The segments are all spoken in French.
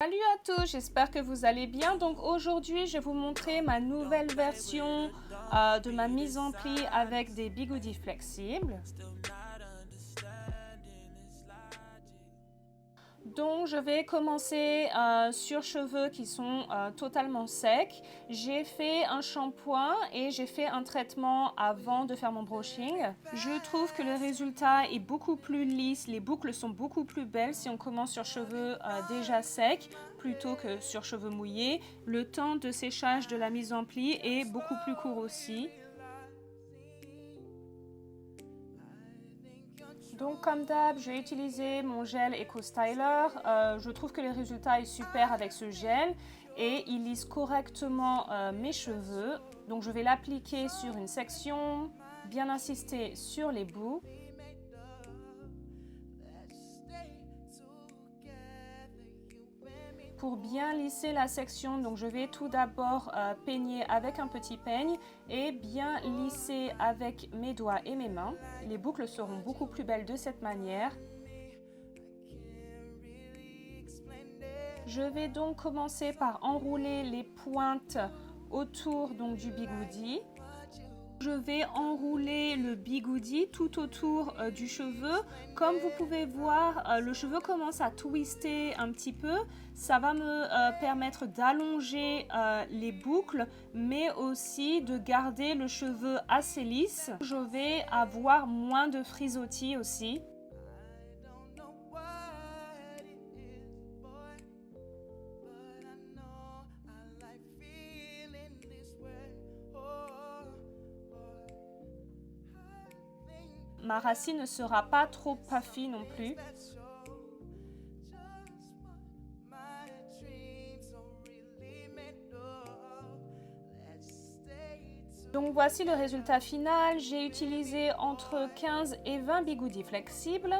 Salut à tous, j'espère que vous allez bien. Donc aujourd'hui, je vais vous montrer ma nouvelle version de ma mise en pli avec des bigoudis flexibles. Donc je vais commencer sur cheveux qui sont totalement secs. J'ai fait un shampoing et j'ai fait un traitement avant de faire mon brushing. Je trouve que le résultat est beaucoup plus lisse, les boucles sont beaucoup plus belles si on commence sur cheveux déjà secs plutôt que sur cheveux mouillés. Le temps de séchage de la mise en pli est beaucoup plus court aussi. Donc comme d'hab, je vais utiliser mon gel Eco Styler. Je trouve que le résultat est super avec ce gel et il lisse correctement mes cheveux. Donc je vais l'appliquer sur une section, bien insister sur les bouts. Pour bien lisser la section, donc je vais tout d'abord peigner avec un petit peigne et bien lisser avec mes doigts et mes mains. Les boucles seront beaucoup plus belles de cette manière. Je vais donc commencer par enrouler les pointes autour donc, du bigoudi. Je vais enrouler le bigoudi tout autour du cheveu. Comme vous pouvez voir, le cheveu commence à twister un petit peu. Ça va me permettre d'allonger les boucles, mais aussi de garder le cheveu assez lisse. Je vais avoir moins de frisottis aussi. Ma racine ne sera pas trop puffy non plus. Donc voici le résultat final. J'ai utilisé entre 15 et 20 bigoudis flexibles.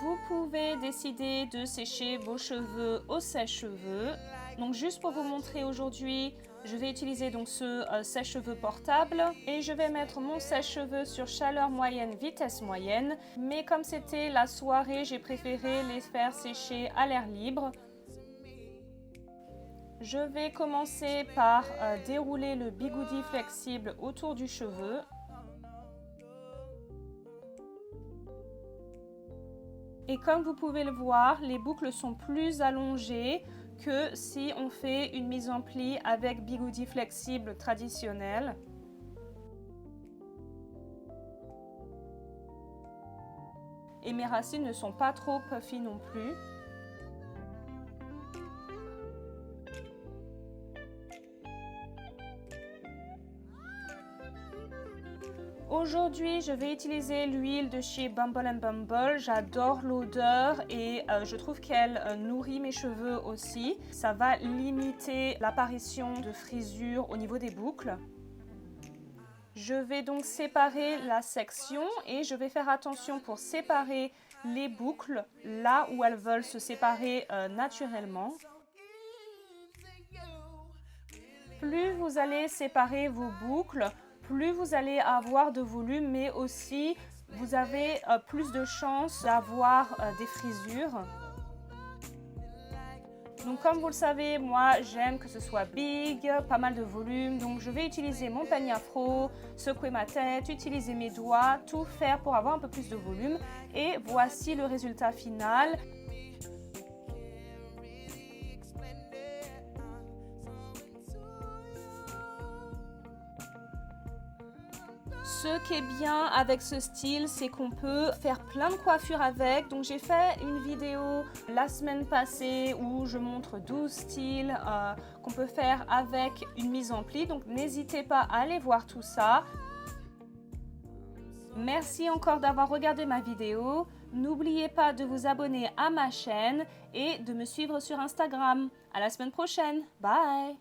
Vous pouvez décider de sécher vos cheveux au sèche-cheveux. Donc juste pour vous montrer aujourd'hui, je vais utiliser donc ce sèche-cheveux portable et je vais mettre mon sèche-cheveux sur chaleur moyenne, vitesse moyenne. Mais comme c'était la soirée, j'ai préféré les faire sécher à l'air libre. Je vais commencer par dérouler le bigoudi flexible autour du cheveu. Et comme vous pouvez le voir, les boucles sont plus allongées que si on fait une mise en pli avec bigoudi flexible traditionnel. Et mes racines ne sont pas trop puffy non plus. Aujourd'hui, je vais utiliser l'huile de chez Bumble and Bumble. J'adore l'odeur et je trouve qu'elle nourrit mes cheveux aussi. Ça va limiter l'apparition de frisures au niveau des boucles. Je vais donc séparer la section et je vais faire attention pour séparer les boucles là où elles veulent se séparer naturellement. Plus vous allez séparer vos boucles, plus vous allez avoir de volume, mais aussi vous avez plus de chances d'avoir des frisures. Donc comme vous le savez, moi j'aime que ce soit big, pas mal de volume. Donc je vais utiliser mon peigne afro, secouer ma tête, utiliser mes doigts, tout faire pour avoir un peu plus de volume. Et voici le résultat final. Ce qui est bien avec ce style, c'est qu'on peut faire plein de coiffures avec. Donc j'ai fait une vidéo la semaine passée où je montre 12 styles qu'on peut faire avec une mise en pli. Donc n'hésitez pas à aller voir tout ça. Merci encore d'avoir regardé ma vidéo. N'oubliez pas de vous abonner à ma chaîne et de me suivre sur Instagram. À la semaine prochaine. Bye!